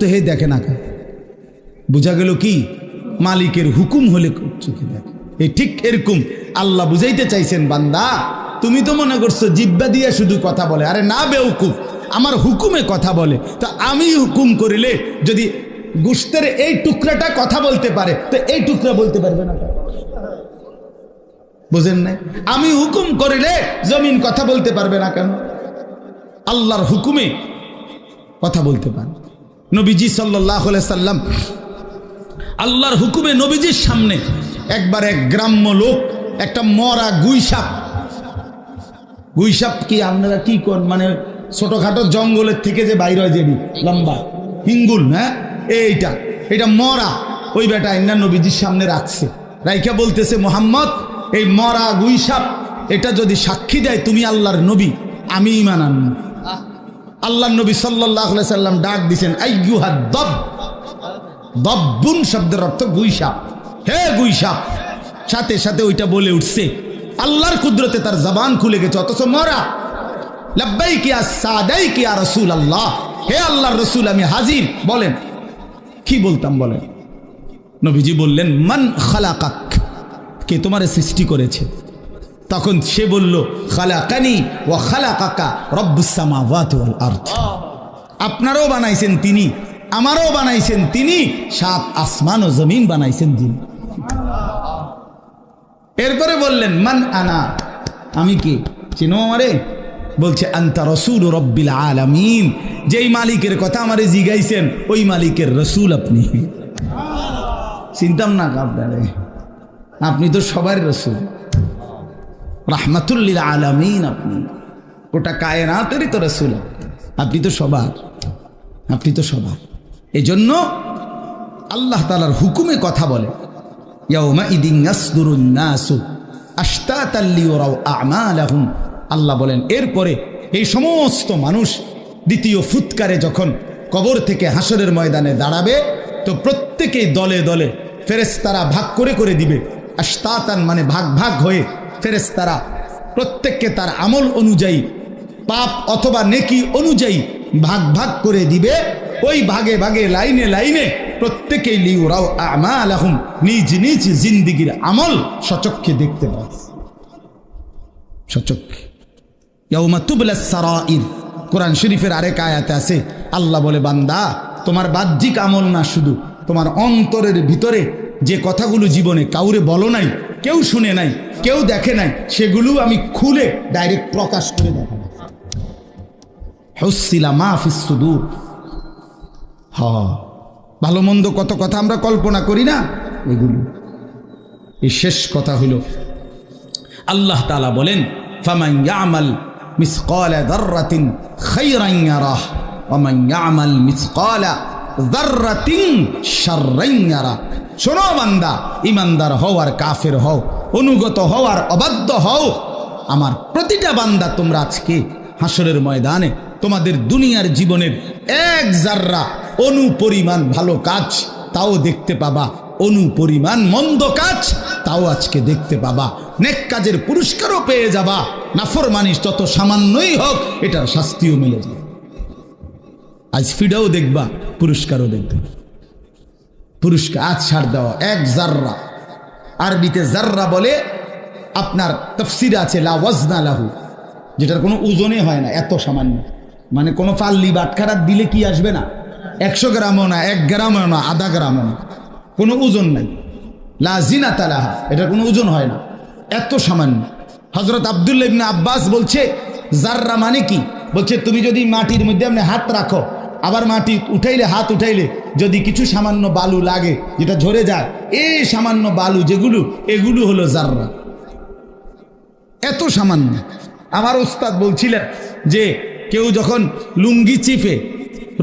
তো হে দেখে না কেন? বোঝা গেল কি মালিকের হুকুম হলে চোখে দেখে। এই ঠিক এরকম আল্লাহ বুঝাইতে চাইছেন, বান্দা তুমি তো মনে করছো জিব্বা দিয়ে শুধু কথা বলে, আরে না বেউকুফ, আমার হুকুমে কথা বলে। তো আমি হুকুম করিলে যদি গোশতের এই টুকরাটা কথা বলতে পারে, তো এই টুকরা বলতে পারবে না? বুঝেন নাই? আমি হুকুম করিলে জমিন কথা বলতে পারবে না কেন? আল্লাহর হুকুমে কথা বলতে পারে। নবীজি সাল্লাল্লাহু আলাইহি সাল্লাম আল্লাহর হুকুমে নবীজির সামনে একবার এক গ্রাম্য লোক একটা মরা গুইসাপ কি আপনারা কি কোন মানে ছোটখাটো জঙ্গলের থেকে যে বাইর হয়, যে লম্বা হিঙ্গুল, হ্যাঁ এইটা মরা, ওই বেটা ইন্না নবীজির সামনে রাখছে, রাইখা বলতেছে, মোহাম্মদ এই মরা গুইসাপ এটা যদি সাক্ষী দেয় তুমি আল্লাহর নবী, আমি ঈমান আনবো। আল্লাহর নবী সাল্লাল্লাহু আলাইহি সাল্লাম ডাক দিছেন, আইয়ুহা দব্বুন শব্দের অর্থ গুইসাপ, হে গুইসাপ। সাথে সাথে ওইটা বলে উঠছে, আল্লাহর কুদরতে তার জবান খুলে গেছে, অথচ মরা। লাব্বাইক ইয়া সাদাইক ইয়া রাসূলুল্লাহ, হে আল্লাহর রাসূল আমি হাজির, বলেন কি বলতাম বলেন। নবীজি বললেন, মান খালাকাক, কে তোমারে সৃষ্টি করেছে? তখন সে বলল, খালাকানি ওয়া খালাকাকা রব্বুস সামাওয়াতি ওয়াল আরদ, আপনারও বানাইছেন তিনি, আমারও বানাইছেন তিনি, সাত আসমান ও জমিন বানাইছেন তিনি। এরপরে বললেন, মান আনা, আমি কি চিনো আমারে? বলছে, আনতা রাসূল রব্বিল আলামিন, যেই মালিকের কথা আমারে জিগাইছেন ওই মালিকের রাসূল আপনি। চিনতাম না আপনারে, আপনি তো সবার রাসূল, রাহমাতুল লিল আলামিন, আপনি গোটা কায়নাতেরই তো রাসূল, আপনি তো সবার, আপনি তো সবার। এজন্য আল্লাহ তাআলার হুকুমে কথা বলে। ইয়াউমা ইদিন ইয়াসদুরুন নাসু আশতাতাল লিয়ারাউ আমালাহুম, আল্লাহ বলেন এরপরে এই সমস্ত মানুষ দ্বিতীয় ফুৎকারে যখন কবর থেকে হাসরের ময়দানে দাঁড়াবে, তো প্রত্যেকেই দলে দলে ফেরেশতারা ভাগ করে করে দিবে। আশতাতান মানে ভাগ ভাগ হয়ে ফেরেশতারা প্রত্যেককে তার আমল অনুযায়ী, পাপ অথবা নেকি অনুযায়ী ভাগ ভাগ করে দিবে। ওই ভাগে ভাগে লাইনে লাইনে প্রত্যেকেই লিউরাও আমালাহুম, নিজ নিজ জিন্দেগীর আমল সচক্ষে দেখতে পাবে, সচক্ষে। ইয়াউমা তুবলাস সারাইর, কোরআন শরীফের আরেক আয়াতে আছে, আল্লাহ বলে, বান্দা তোমার বাহ্যিক আমল না, শুধু তোমার অন্তরের ভিতরে যে কথাগুলো জীবনে কাউরে বলো নাই, কেউ শুনে নাই, কেউ দেখে নাই, সেগুলো আমি খুলে ডাইরেক্ট প্রকাশ করে দেখাবো। হুসিলা মা ফিস সুদূর, ভালো মন্দ কত কথা আমরা কল্পনা করি না, এগুলো। এই শেষ কথা হলো আল্লাহ তাআলা বলেন, ফামান ইয়ামাল মিসকালা যাররাতিন খায়রান ইয়ারাহ ওয়া মান ইয়ামাল মিসকালা যাররাতিন শাররান ইয়ারাহ। শোনো বান্দা, ইমানদার হও আর কাফের হও, অনুগত হও আর অবাধ্য হও, আমার প্রতিটা বান্দা তোমরা আজকে হাসরের ময়দানে তোমাদের দুনিয়ার জীবনের এক জাররা অনুপরিমাণ ভালো কাজ তাও দেখতে পাবা, অনুপরিমাণ মন্দ কাজ তাও আজকে দেখতে পাবা। নেক কাজের পুরস্কারও পেয়ে যাবা, নাফরমানি যত সামান্যই হোক এটার শাস্তিও মিলে যাবে। আজ ফিডাও দেখবা, পুরস্কারও দেখবে। পুরস্কার আজ ছাড় দেওয়া এক জাররা, আরবিতে জাররা বলে, আপনার তাফসিরে আছে লা ওয়াজনা লাহু, যেটার কোনো ওজনে হয় না, এত সামান্য, মানে কোনো পাল্লি বাটখারা দিলে কি আসবে না, 100 গ্রামও না, 1 গ্রামও না, আধা গ্রামও না, কোনো ওজন নাই। লা জিনাতা লাহা, এটার কোনো ওজন হয় না, এত সামান্য। হযরত আব্দুল্লাহ ইবনে আব্বাস বলছে, জাররা মানে কি? বলছে তুমি যদি মাটির মধ্যে আপনি হাত রাখো, আবার মাটি উঠাইলে, হাত উঠাইলে যদি কিছু সামান্য বালু লাগে, যেটা ঝরে যায়, এই সামান্য বালু যেগুলো, এগুলো হলো জাররা, এত সামান্য। আমার ওস্তাদ বলছিলেন যে কেউ যখন লুঙ্গি চিপে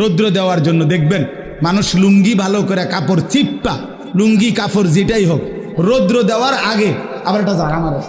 রৌদ্র দেওয়ার জন্য, দেখবেন মানুষ লুঙ্গি ভালো করে কাপড় চিপা, লুঙ্গি কাপড় যেটাই হোক, রৌদ্র দেওয়ার আগে আবার একটা জারা মারে,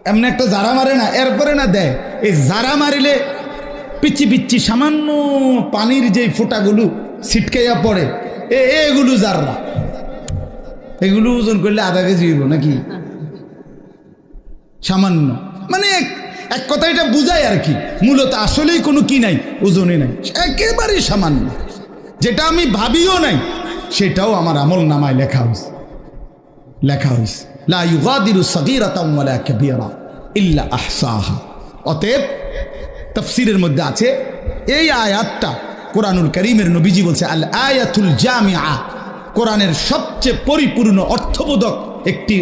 এমনি একটা জারা মারে না, এরপরে না দেয়। এই জারা মারিলে পিচ্ছি পিচ্ছি সামান্য পানির যে ফোঁটাগুলো ছিটকাইয়া পড়ে, এগুলো জাররা। এগুলো ওজন করলে আধা কেজি হইব নাকি, সামান্য, মানে এক কথা এটা বুঝায় আর কি, মূলত আসলেই কোনো কি নাই, ওজনে নাই, একেবারেই সামান্য। যেটা আমি ভাবিও নাই সেটাও আমার আমল নামায় লেখা হয়েছে। লা ইউগাদিরু সাগীরাতান ওয়ালা কাবীরা ইল্লা আহসাহা। অতএব তাফসীরের মধ্যে আছে এই আয়াতটা কোরআনুল কারীমের নবীজি বলছে আল আয়াতুল জামিআ, কোরআনের সবচেয়ে পরিপূর্ণ অর্থবোধক একটি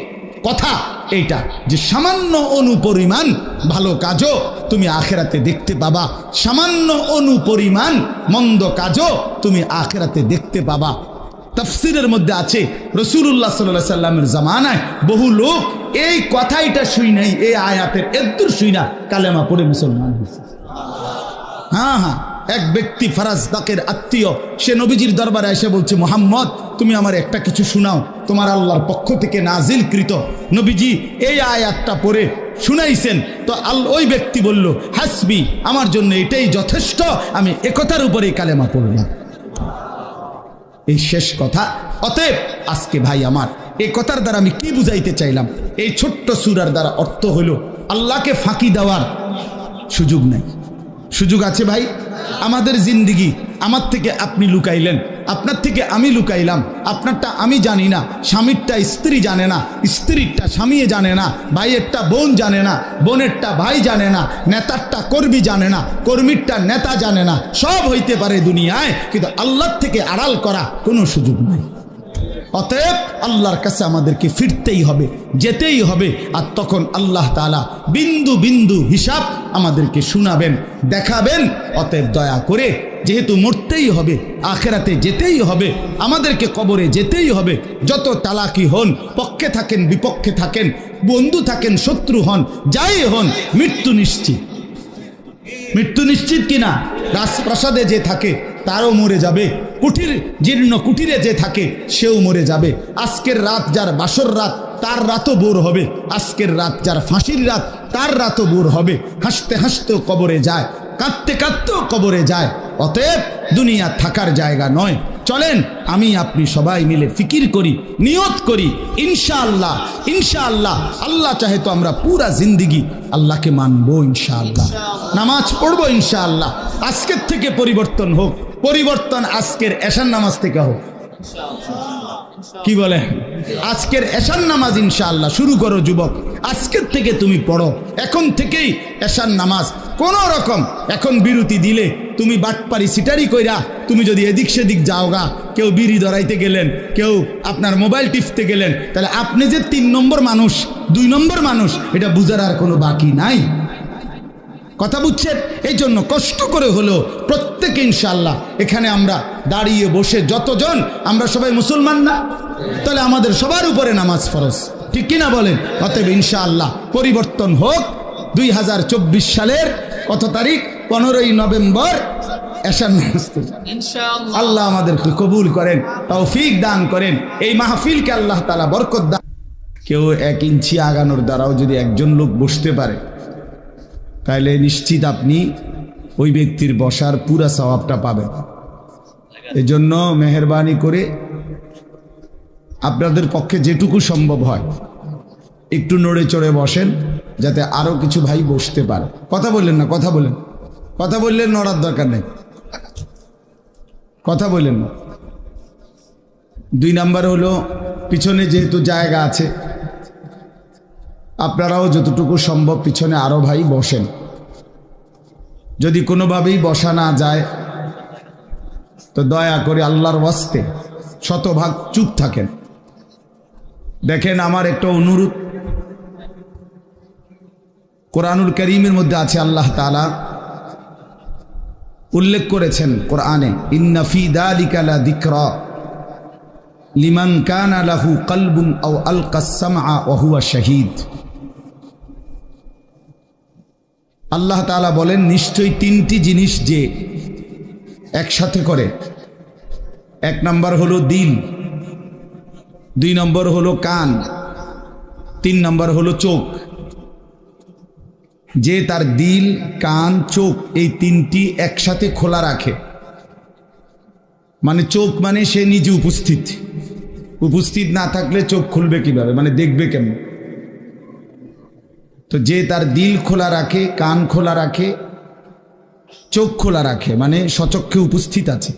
কথা এইটা, যে সামান্য অনুপরিমাণ ভালো কাজও তুমি আখিরাতে দেখতে পাবা, সামান্য অনুপরিমাণ মন্দ কাজও তুমি আখিরাতে দেখতে পাবা। তাফসীরের মধ্যে আছে রাসূলুল্লাহ সাল্লাল্লাহু আলাইহি সাল্লামের জামানায় বহু লোক এই কথাইটা শুই নাই, এই আয়াতের এদ্দুর শুই না কালেমা পড়ে মুসলমান হয়েছে। হ্যাঁ, এক ব্যক্তি ফারাজদাকের আত্মীয়, সে নবীজির দরবারে এসে বলছে, মুহাম্মদ তুমি আমার একটা কিছু শোনাও, তোমার আল্লাহর পক্ষ থেকে নাজিলকৃত। নবীজি এই আয়াতটা পড়ে শুনাইছেন। তো ওই ব্যক্তি বলল, হাসবি, আমার জন্য এটাই যথেষ্ট, আমি একথার উপরেই কালেমা পড়লাম। এই শেষ কথা। অতএব আজকে ভাই আমার এই কথার দ্বারা আমি কি বুঝাইতে চাইলাম, এই ছোট্ট সূরার দ্বারা অর্থ হলো আল্লাহকে ফাঁকি দেওয়ার সুযোগ নাই। সুযোগ আছে ভাই। আমাদের জিন্দিগি আমার থেকে আপনি লুকাইলেন, আপনার থেকে আমি লুকাইলাম, আপনারটা আমি জানি না, স্বামীরটা স্ত্রী জানে না, স্ত্রীরটা স্বামী জানে না, ভাইয়েরটা বোন জানে না, বোনেরটা ভাই জানে না, নেতারটা কর্মী জানে না, কর্মীরটা নেতা জানে না। সব হইতে পারে দুনিয়ায়, কিন্তু আল্লাহর থেকে আড়াল করা কোনো সুযোগ নাই। অতএব আল্লাহর কাছে আমাদেরকে ফিরতেই হবে, যেতেই হবে। আর তখন আল্লাহ তাআলা বিন্দু বিন্দু হিসাব আমাদেরকে শোনাবেন, দেখাবেন। অতএব দয়া করে, যেহেতু মরতেই হবে, আখেরাতে যেতেই হবে, আমাদেরকে কবরে যেতেই হবে, যত তালাকি হন, পক্ষে থাকেন বিপক্ষে থাকেন, বন্ধু থাকেন শত্রু হন, যাই হন, মৃত্যু নিশ্চিত। মৃত্যু নিশ্চিত কিনা? রাজপ্রাসাদে যে থাকে তারও মরে যাবে, কুটির জীর্ণ কুটিরে যে থাকে সেও মরে যাবে। আজকের রাত যার বাসর রাত, তার রাতও বোর হবে। আজকের রাত যার ফাঁসির রাত, তার রাতও বোর হবে। হাসতে হাসতেও কবরে যায়, কাঁদতে কাঁদতেও কবরে যায়। অতএব দুনিয়া থাকার জায়গা নয়। চলেন আমি আপনি সবাই মিলে ফিকির করি, নিয়ত করি, ইনশাআল্লাহ ইনশাআল্লাহ আল্লাহ চাহে তো আমরা পুরা জিন্দিগি আল্লাহকে মানবো ইনশাআল্লাহ, নামাজ পড়বো ইনশাআল্লাহ। আজকের থেকে পরিবর্তন হোক, পরিবর্তন আজকের এশার নামাজ থেকে হোক। কি বলে? আজকের এশার নামাজ ইনশাআল্লাহ শুরু করো যুবক, আজকের থেকে তুমি পড়ো, এখন থেকেই এশার নামাজ। কোন রকম এখন বিরতি দিলে তুমি বাটপারি সিটারি কইরা তুমি যদি এদিক সেদিক যাওগা, কেউ বিড়ি ধরাইতে গেলেন, কেউ আপনার মোবাইল টিপতে গেলেন, তাহলে আপনি যে 3 নম্বর মানুষ, 2 নম্বর মানুষ, এটা বুঝার আর কোনো বাকি নাই। কথা বুঝছেন? এই জন্য কষ্ট করে হলো প্রত্যেকে ইনশাআল্লাহ এখানে আমরা দাঁড়িয়ে বসে যতজন, আমরা সবাই মুসলমান না? তাহলে আমাদের সবার উপরে নামাজ ফরজ, ঠিক কিনা বলেন? অতএব ইনশাআল্লাহ পরিবর্তন হোক। 2024 সালের কত তারিখ? 15ই নভেম্বর এশার নামাজ ইনশাআল্লাহ আল্লাহ আমাদেরকে কবুল করেন, তৌফিক দান করেন। এই মাহফিলকে আল্লাহ তাআলা বরকত দান। কেউ 1 ইঞ্চি আগানোর দ্বারাও যদি একজন লোক বসতে পারে, তাহলে নিশ্চিত আপনি ওই ব্যক্তির বসার পুরা সওয়াবটা পাবেন। এজন্য মেহেরবানি করে আপনাদের পক্ষে যেটুকু সম্ভব হয় একটু নড়ে চড়ে বসেন, যাতে আরো কিছু ভাই বসতে পারে। কথা বললেন না? কথা বলেন, কথা বললেন, নড়ার দরকার নেই, কথা বললেন না। 2 নাম্বার হলো, পিছনে যেহেতু জায়গা আছে, আপনারাও যতটুকু সম্ভব পিছনে আরো ভাই বসেন। যদি কোনোভাবেই বসা না যায় তো দয়া করে আল্লাহর ওয়াস্তে শতভাগ চুপ থাকেন। দেখেন, আমার একটা অনুরোধ, কোরআনুল কারীমের মধ্যে আছে আল্লাহ তাআলা উল্লেখ করেছেন কোরআনে, ইন্না ফি যালিকা লা যিকরা লিমান কানা লাহু কলবুন আও আলকাস সামআ ওয়া হুয়া শাহীদ। আল্লাহ তাআলা বলেন, নিশ্চয়ই 3টি জিনিস যে একসাথে করে, 1 নম্বর হলো দিল, 2 নম্বর হলো কান, 3 নম্বর হলো চোখ। যে তার দিল, কান, চোখ এই 3টি একসাথে খোলা রাখে, মানে চোখ মানে সে নিজে উপস্থিত, উপস্থিত না থাকলে চোখ খুলবে কিভাবে, মানে দেখবে কেমন? তো যে তার দিল খোলা রাখে, কান খোলা রাখে, চোখ খোলা রাখে, মানে সচক্ষে উপস্থিত আছে,